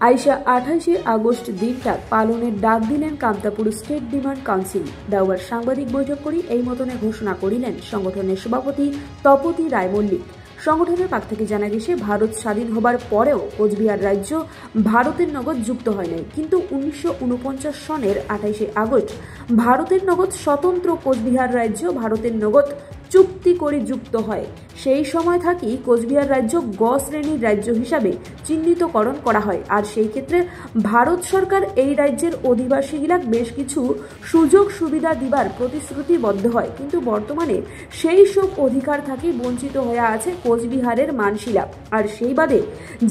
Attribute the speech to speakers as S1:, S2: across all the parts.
S1: আইসা 28শে আগস্ট দিনটা পালনের ডাক দিলেন কামতাপুর স্টেট ডিমান্ড কাউন্সিল। দেওয়ার সাংবাদিক বৈঠক করি এই মতনে ঘোষণা করিলেন সংগঠনের সভাপতি তপতি রায় মল্লিক। সংগঠনের পক্ষ থেকে জানা গেছে, ভারত স্বাধীন হবার পরেও কোচবিহার রাজ্য ভারতের নগদ যুক্ত হয় নাই, কিন্তু 1949 সনের 28শে আগস্ট ভারতের নগদ স্বতন্ত্র কোচবিহার রাজ্য ভারতের নগদ চুক্তি করে যুক্ত হয়। সেই সময় থাকি কোচবিহার রাজ্য গ শ্রেণীর রাজ্য হিসাবে চিহ্নিতকরণ করা হয়। আর সেই ক্ষেত্রে ভারত সরকার এই রাজ্যের অধিবাসীগিলাক বেশ কিছু সুযোগ সুবিধা দিবার প্রতিশ্রুতিবদ্ধ হয়, কিন্তু বর্তমানে সেই সব অধিকার থাকি বঞ্চিত হয়ে আছে কোচবিহারের মানসিলা। আর সেই বাদে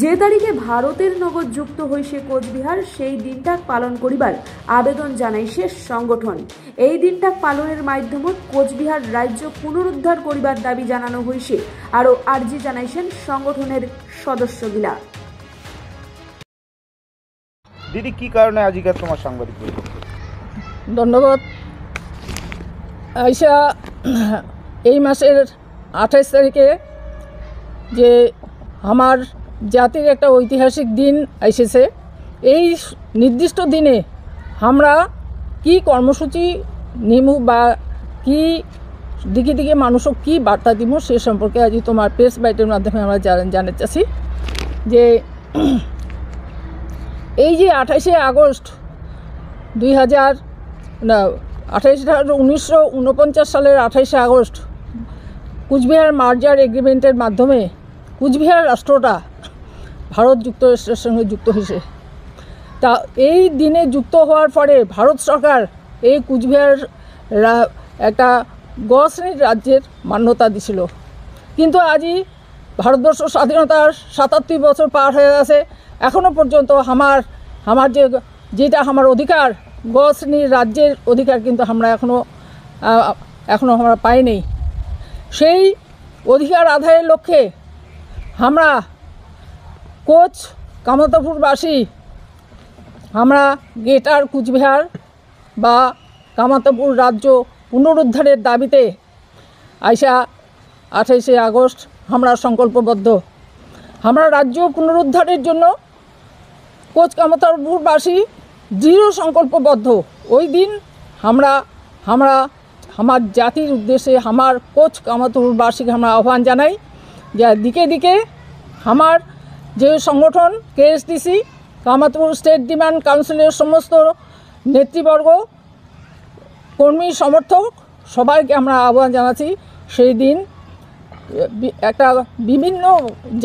S1: যে তারিখে ভারতের নগদ যুক্ত হইছে কোচবিহার, সেই দিনটা পালন করিবার আবেদন জানাইছে সংগঠন। এই দিনটা পালনের মাধ্যমে কোচবিহার রাজ্য পুনরুদ্ধার করিবার দাবি জানানো হয়েছে। আরো আর্জি জানাইছেন সংগঠনের সদস্যগিলা।
S2: দিদি, কি কারণে আজকে তোমার সাংবাদিক বৈঠক?
S3: ধন্যবাদ। আইসা এই মাসের 28 তারিখে যে আমার জাতির একটা ঐতিহাসিক দিন এসেছে, এই নির্দিষ্ট দিনে আমরা কি কর্মসূচি নিমু বা কি দিকে দিকে মানুষক কি বার্তা দিব সে সম্পর্কে আজ তোমার প্রেস বাইটের মাধ্যমে আমরা জানতে চাচ্ছি যে এই যে 28শে আগস্ট 1949 সালের 28শে আগস্ট কুচবিহার মার্জার এগ্রিমেন্টের মাধ্যমে কুচবিহার রাষ্ট্রটা ভারত যুক্তরাষ্ট্রের সঙ্গে যুক্ত হয়েছে। তা এই দিনে যুক্ত হওয়ার পরে ভারত সরকার এই কুচবিহার একটা গ শ্রেণীর রাজ্যের মান্যতা দিছিল, কিন্তু আজই ভারতবর্ষ স্বাধীনতার 77 বছর পার হয়ে গেছে, এখনও পর্যন্ত আমার যেটা আমার অধিকার গ শ্রেণীর রাজ্যের অধিকার কিন্তু আমরা এখনও আমরা পাইনি। সেই অধিকার আদায়ের লক্ষ্যে আমরা কোচ কামতাপুরবাসী আমরা গ্রেটার কুচবিহার বা কামতাপুর রাজ্য পুনরুদ্ধারের দাবিতে আইসা 28শে আগস্ট আমরা সংকল্পবদ্ধ। আমরা রাজ্য পুনরুদ্ধারের জন্য কোচ কামতাপুরবাসী দৃঢ় সংকল্পবদ্ধ। ওই দিন আমরা আমার জাতির উদ্দেশ্যে আমার কোচ কামতাপুরবাসীকে আমরা আহ্বান জানাই যে দিকে দিকে আমার যে সংগঠন কেএসডিসি কামতাপুর স্টেট ডিমান্ড কাউন্সিলের সমস্ত নেতৃবর্গ, কর্মী, সমর্থক সবাইকে আমরা আহ্বান জানাচ্ছি সেই দিন একটা বিভিন্ন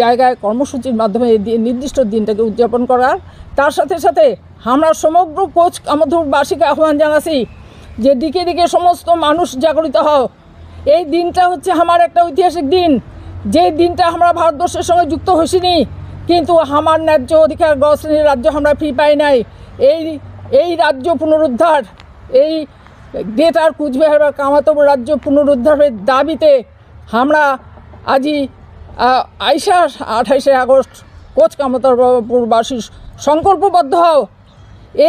S3: জায়গায় কর্মসূচির মাধ্যমে নির্দিষ্ট দিনটাকে উদযাপন করার। তার সাথে সাথে আমরা সমগ্র কোচ কামতাপুরবাসীকে আহ্বান জানাচ্ছি যে দিকে দিকে সমস্ত মানুষ জাগরিত হও। এই দিনটা হচ্ছে আমার একটা ঐতিহাসিক দিন, যে দিনটা আমরা ভারতবর্ষের সঙ্গে যুক্ত হইনি, কিন্তু আমার ন্যায্য অধিকার গ শ্রেণীর রাজ্য আমরা ফি পাই নাই। এই রাজ্য পুনরুদ্ধার, এই গ্রেটার কুচবিহার বা কামতাপুর রাজ্য পুনরুদ্ধারের দাবিতে আমরা আজই আইসা 28শে আগস্ট কোচ কামতাপুরবাসী সংকল্পবদ্ধ হও।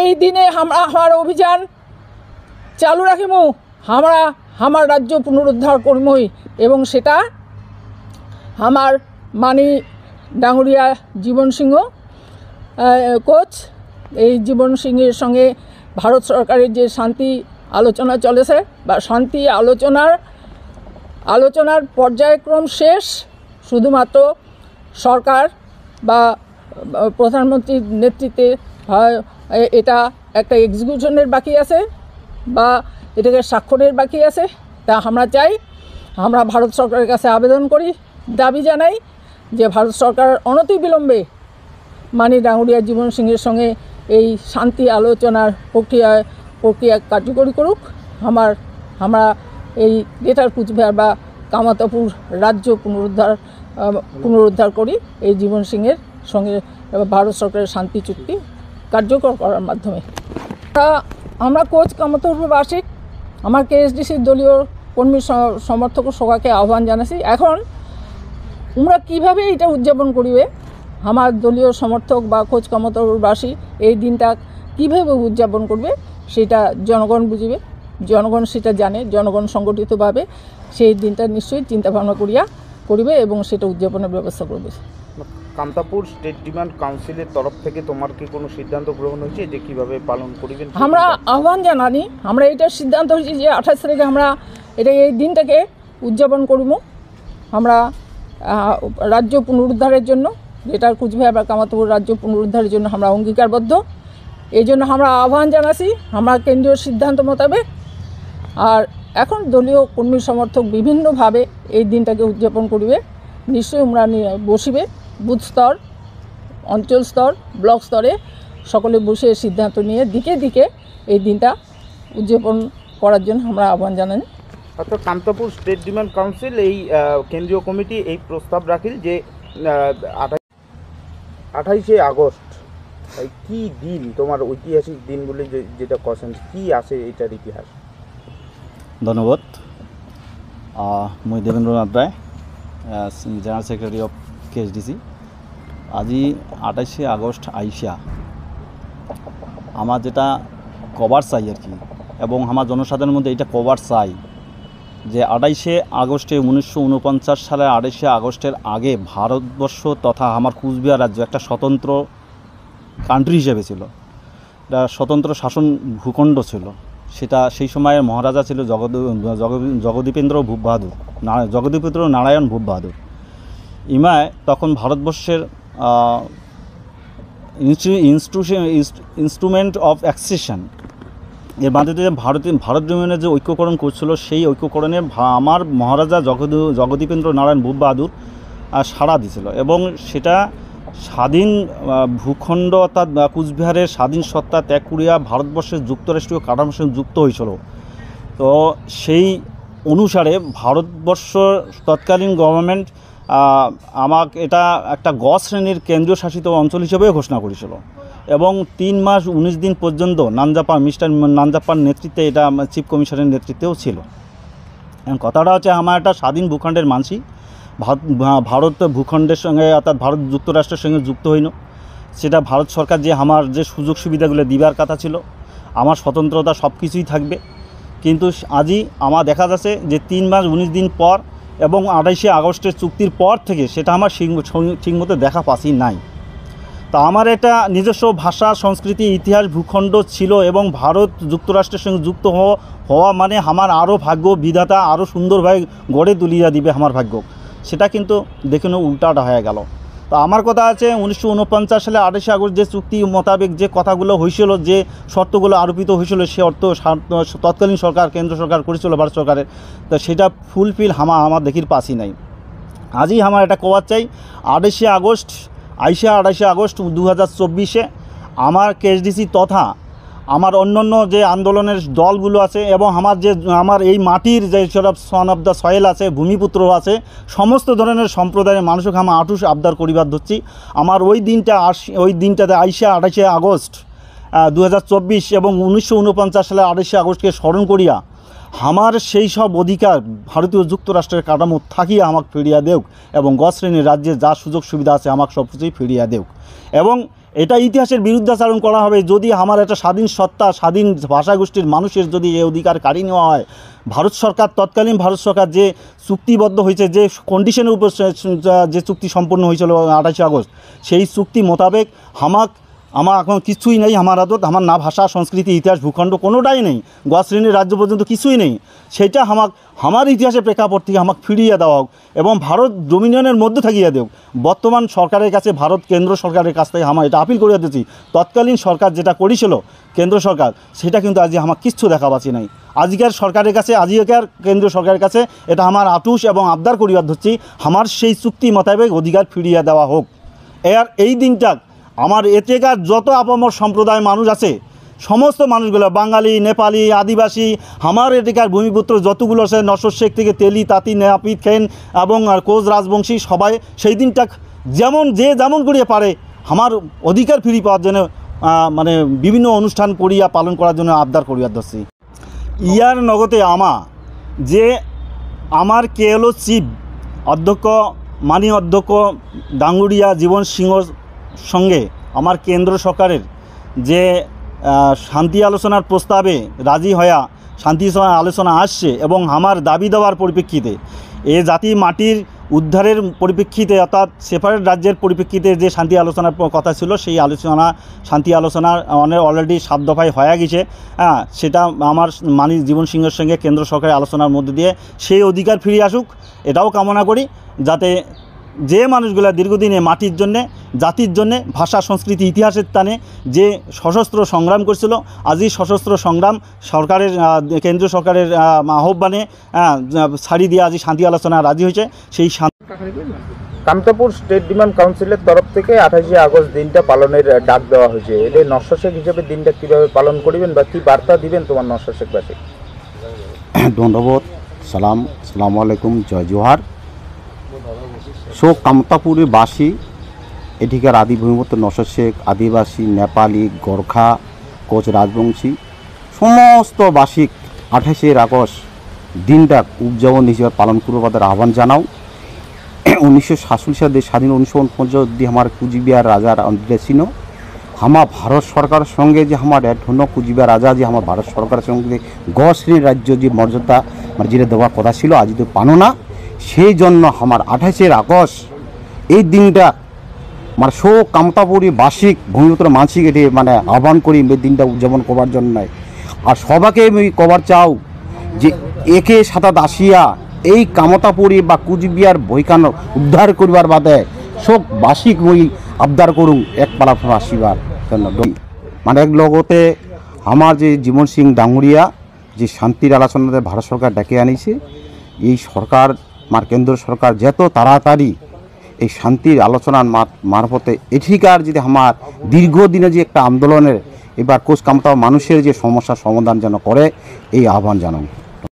S3: এই দিনে আমরা আমার অভিযান চালু রাখিমু, আমার রাজ্য পুনরুদ্ধার করিমই, এবং সেটা আমার মানি ডাঙ্গুরিয়া জীবন সিংহ কোচ, এই জীবন সিংহের সঙ্গে ভারত সরকারের যে শান্তি আলোচনা চলেছে বা শান্তি আলোচনার পর্যায়ক্রম শেষ, শুধুমাত্র সরকার বা প্রধানমন্ত্রীর নেতৃত্বে এটা একটা এক্সিকিউশনের বাকি আছে বা এটাকে স্বাক্ষরের বাকি আছে। তা আমরা চাই, আমরা ভারত সরকারের কাছে আবেদন করি, দাবি জানাই যে ভারত সরকার অনতিবিলম্বে মানি ডাঙ্গুরিয়া জীবন সিংহের সঙ্গে এই শান্তি আলোচনার প্রক্রিয়া কার্যকরী করুক। আমরা এই গ্রেটার কুচবিহার বা কামতাপুর রাজ্য পুনরুদ্ধার করি এই জীবন সিংহের সঙ্গে ভারত সরকারের শান্তি চুক্তি কার্যকর করার মাধ্যমে। আমরা কোচ কামতাপুরবাসী আমার কেএসডিসির দলীয় কর্মী সমর্থক সবাইকে আহ্বান জানাচ্ছি। এখন তোমরা কীভাবে এটা উদযাপন করিবে, আমার দলীয় সমর্থক বা কোচ কামতাপুরবাসী এই দিনটা কীভাবে উদযাপন করবে সেটা জনগণ বুঝিবে, জনগণ সেটা জানে, জনগণ সংগঠিতভাবে সেই দিনটা নিশ্চয়ই চিন্তাভাবনা করিবে এবং সেটা উদযাপনের ব্যবস্থা করবে।
S2: কামতাপুর স্টেট ডিমান্ড কাউন্সিলের তরফ থেকে তোমার কি কোনো সিদ্ধান্ত গ্রহণ হয়েছে যে কিভাবে পালন করিবেন?
S3: আমরা আহ্বান জানানি, আমরা এটার সিদ্ধান্ত হয়েছে যে 28 তারিখে আমরা এই দিনটাকে উদযাপন করব। আমরা রাজ্য পুনরুদ্ধারের জন্য, যেটা কুচবিহার বা কামতাপুর রাজ্য পুনরুদ্ধারের জন্য আমরা অঙ্গীকারবদ্ধ। এই জন্য আমরা আহ্বান জানাচ্ছি আমরা কেন্দ্রীয় সিদ্ধান্ত মোতাবেক। আর এখন দলীয় কর্মী সমর্থক বিভিন্নভাবে এই দিনটাকে উদযাপন করবে। নিশ্চয়ই আমরা বসিবে বুথ স্তর, অঞ্চল স্তর, ব্লক স্তরে সকলে বসে সিদ্ধান্ত নিয়ে দিকে দিকে এই দিনটা উদযাপন করার জন্য আমরা আহ্বান জানাই।
S2: অর্থাৎ কামতাপুর স্টেট ডিমান্ড কাউন্সিল এই কেন্দ্রীয় কমিটি এই প্রস্তাব রাখিল যে 28শে আগস্ট কি দিন তোমার ঐতিহাসিক দিন বলে যেটা কছেন, কি আছে এটার ইতিহাস?
S4: ধন্যবাদ। মই দেবেন্দ্রনাথ রায়, জেনারেল সেক্রেটারি অফ কেএসডিসি। আজি 28শে আগস্ট আইসা আমার যেটা কভার চাই আর কি, এবং আমার জনসাধারণের মধ্যে এটা কভার চাই যে 28শে আগস্টে 1949 সালের 28শে আগস্টের আগে ভারতবর্ষ তথা আমার কুচবিহার রাজ্য একটা স্বতন্ত্র কান্ট্রি হিসেবে ছিল, একটা স্বতন্ত্র শাসন ভূখণ্ড ছিল। সেটা সেই সময়ের মহারাজা ছিল জগদীপেন্দ্র ভূপ বাহাদুর, জগদীপেন্দ্র নারায়ণ ভূপ বাহাদুর। ইমায় তখন ভারতবর্ষের ইনস্ট্রুমেন্ট অফ অ্যাক্সেশন এর মাধ্যমে ভারত জমিনের যে ঐক্যকরণ করছিল, সেই ঐক্যকরণে আমার মহারাজা জগদীপেন্দ্র নারায়ণ ভূপ বাহাদুর সাড়া দিয়েছিল, এবং সেটা স্বাধীন ভূখণ্ড অর্থাৎ কুচবিহারের স্বাধীন সত্তা ত্যাগ করিয়া ভারতবর্ষের যুক্তরাষ্ট্রীয় কাঠামোর সঙ্গে যুক্ত হয়েছিল। তো সেই অনুসারে ভারতবর্ষ তৎকালীন গভর্নমেন্ট আমাকে এটা একটা গ শ্রেণীর কেন্দ্রীয় শাসিত অঞ্চল হিসেবেও ঘোষণা করেছিল, এবং 3 মাস 19 দিন পর্যন্ত মিস্টার নানজাপ্পার নেতৃত্বে, এটা চিফ কমিশনের নেতৃত্বেও ছিল। কথাটা হচ্ছে আমার একটা স্বাধীন ভূখণ্ডের মানসি ভারত ভূখণ্ডের সঙ্গে অর্থাৎ ভারত যুক্তরাষ্ট্রের সঙ্গে যুক্ত হইল। সেটা ভারত সরকার যে আমার যে সুযোগ সুবিধাগুলো দিবার কথা ছিল, আমার স্বতন্ত্রতা সব কিছুই থাকবে। কিন্তু আজই আমার দেখা যাচ্ছে যে 3 মাস 19 দিন পর এবং 28শে আগস্টের চুক্তির পর থেকে সেটা আমার ঠিকমতো দেখা পাচ্ছি নাই। তা আমার এটা নিজস্ব ভাষা, সংস্কৃতি, ইতিহাস, ভূখণ্ড ছিল, এবং ভারত যুক্তরাষ্ট্রের সঙ্গে যুক্ত হওয়া মানে আমার আরও ভাগ্য বিধাতা আরও সুন্দরভাবে গড়ে তুলিয়া দিবে আমার ভাগ্য। সেটা কিন্তু দেখুন উল্টাটা হয়ে গেল। তো আমার কথা আছে 1949 সালে 28শে আগস্ট যে চুক্তি মোতাবেক যে কথাগুলো হয়েছিল, যে শর্তগুলো আরোপিত হয়েছিল, সে অর্থ তৎকালীন সরকার কেন্দ্র সরকার করেছিল ভারত সরকারের, তো সেটা ফুলফিল আমার দেখির পাসই নাই। আজই আমার এটা কওয়ার চাই 28শে আগস্ট 28শে আগস্ট 2024 আমার কেএসডিসি তথা আমার অন্যান্য যে আন্দোলনের দলগুলো আছে, এবং আমার এই মাটির যে সব সন অফ দ্য সয়েল আছে, ভূমিপুত্র আছে, সমস্ত ধরনের সম্প্রদায়ের মানুষকে আমার আটুস আবদার করিবার ধরছি। আমার ওই দিনটাতে 28শে আগস্ট 2024 এবং 1949 সালে 28শে আগস্টকে স্মরণ করিয়া আমার সেই সব অধিকার ভারতীয় যুক্তরাষ্ট্রের কাঠামো থাকিয়া আমাকে ফিরিয়া দেওক, এবং গ শ্রেণীর রাজ্যে যা সুযোগ সুবিধা আছে আমাকে সব কিছুই ফিরিয়া দেওক। এবং এটা ইতিহাসের বিরুদ্ধাচারণ করা হবে যদি আমার একটা স্বাধীন সত্তা, স্বাধীন ভাষাগোষ্ঠীর মানুষের যদি এই অধিকার কাড়িয়ে নেওয়া হয়। ভারত সরকার, তৎকালীন ভারত সরকার যে চুক্তিবদ্ধ হয়েছে, যে কন্ডিশনের উপর যে চুক্তি সম্পন্ন হয়েছিল 28শে আগস্ট, সেই চুক্তি মোতাবেক আমার এখন কিছুই নেই। আমার আদত আমার না ভাষা, সংস্কৃতি, ইতিহাস, ভূখণ্ড কোনোটাই নেই, গ শ্রেণীর রাজ্য পর্যন্ত কিছুই নেই। সেটা আমার ইতিহাসের প্রেক্ষাপট থেকে আমাকে ফিরিয়ে দেওয়া হোক, এবং ভারত ডোমিনিয়নের মধ্যে থাকিয়ে দেওক। বর্তমান সরকারের কাছে, ভারত কেন্দ্র সরকারের কাছ থেকে আমার এটা আপিল করিয়া দিচ্ছি, তৎকালীন সরকার যেটা করেছিল কেন্দ্র সরকার, সেটা কিন্তু আজ আমার কিচ্ছু দেখা পাচ্ছি নাই। আজকের সরকারের কাছে, আজকের কেন্দ্রীয় সরকারের কাছে এটা আমার আটুস এবং আবদার করিবার ধরছি, আমার সেই চুক্তি মোতাবেক অধিকার ফিরিয়ে দেওয়া হোক। এই দিনটা আমার এতেকার যত আপামর সম্প্রদায় মানুষ আছে, সমস্ত মানুষগুলো, বাঙালি, নেপালি, আদিবাসী, আমার এদিকার ভূমিপুত্র যতগুলো আছে, নসর শেখ থেকে তেলি, তাঁতি, নাপিত, খেন এবং কোচ রাজবংশী, সবাই সেই দিনটা যেমন করিয়া পারে আমার অধিকার ফিরি পাওয়ার জন্য মানে বিভিন্ন অনুষ্ঠান করিয়া পালন করার জন্য আবদার করিয়া ধরছি। ইয়ার নগতে আমার কেএলও চিফ অধ্যক্ষ মাননীয় অধ্যক্ষ ডাঙ্গুরিয়া জীবন সিংহর সঙ্গে আমার কেন্দ্র সরকারের যে শান্তি আলোচনার প্রস্তাবে রাজি হয়ে শান্তি আলোচনা আসছে, এবং আমার দাবি দেওয়ার পরিপ্রেক্ষিতে এ জাতি মাটির উদ্ধারের পরিপ্রেক্ষিতে অর্থাৎ সেপারেট রাজ্যের পরিপ্রেক্ষিতে যে শান্তি আলোচনার কথা ছিল সেই শান্তি আলোচনা অলরেডি 7 দফায় হয়ে গেছে। হ্যাঁ, সেটা আমার মাননীয় জীবন সিংহের সঙ্গে কেন্দ্র সরকারের আলোচনার মধ্যে দিয়ে সেই অধিকার ফিরে আসুক, এটাও কামনা করি, যাতে যে মানুষগুলো দীর্ঘদিনে মাটির জন্যে, জাতির জন্যে, ভাষা, সংস্কৃতি, ইতিহাসের টানে যে সশস্ত্র সংগ্রাম করছিল, আজই সশস্ত্র সংগ্রাম সরকারের কেন্দ্রীয় সরকারের আহ্বানে ছাড়ি দিয়ে আজই শান্তি আলোচনা রাজি হয়েছে। সেই
S2: কামতাপুর স্টেট ডিমান্ড কাউন্সিলের তরফ থেকে 28শে আগস্ট দিনটা পালনের ডাক দেওয়া হয়েছে। এর নস্বাসেক হিসেবে দিনটা কীভাবে পালন করিবেন বা কী বার্তা দিবেন তোমার নস্বাসেকবাসী?
S5: ধন্যবাদ, সালাম আলাইকুম, জয় জোহার। কামতাপুরের বাসী, এঠিকার আদি ভূমিপুত্র নস্বাসেক, আদিবাসী, নেপালি, গোর্খা, কোচ রাজবংশী সমস্ত বাসিক 28শে আগস্ট দিনটা উদযাপন হিসেবে পালন করবার আহ্বান জানাও। 1947 সালে স্বাধীন 1949 আমার কুচবিহার রাজার অন্তর্গত ছিল। আমার ভারত সরকারের সঙ্গে যে আমার ধন্য কুচবিহার রাজা যে আমার ভারত সরকারের সঙ্গে গ শ্রেণীর রাজ্য যে মর্যাদা মানে যেটা দেওয়ার কথা ছিল আজ তো পানো না। সেই জন্য আমার 28শে আগস্ট এই দিনটা মানে কামতাপুরি বার্ষিক ভূমিপুত্র মানসিক এটি মানে আহ্বান করি এই দিনটা উদযাপন করবার জন্য। আর সবাইকে আমি কবার চাও যে একে সাথে আসিয়া এই কামতাপুরি বা কুচবিহার বইকান উদ্ধার করবার বাদে বার্ষিক বই আবদার করুন এক পালা আসিবার জন্য। মানে এক লগতে আমার যে জীবন সিং ডাঙ্গুরিয়া যে শান্তির আলোচনাতে ভারত সরকার ডেকে আনিছে, এই সরকার আমার কেন্দ্র সরকার যত তাড়াতাড়ি এই শান্তির আলোচনার মারফতে এঠিকার যদি আমার দীর্ঘদিনে যে একটা আন্দোলনের এবার কোচ কামতা মানুষের যে সমস্যার সমাধান যেন করে এই আহ্বান জানান।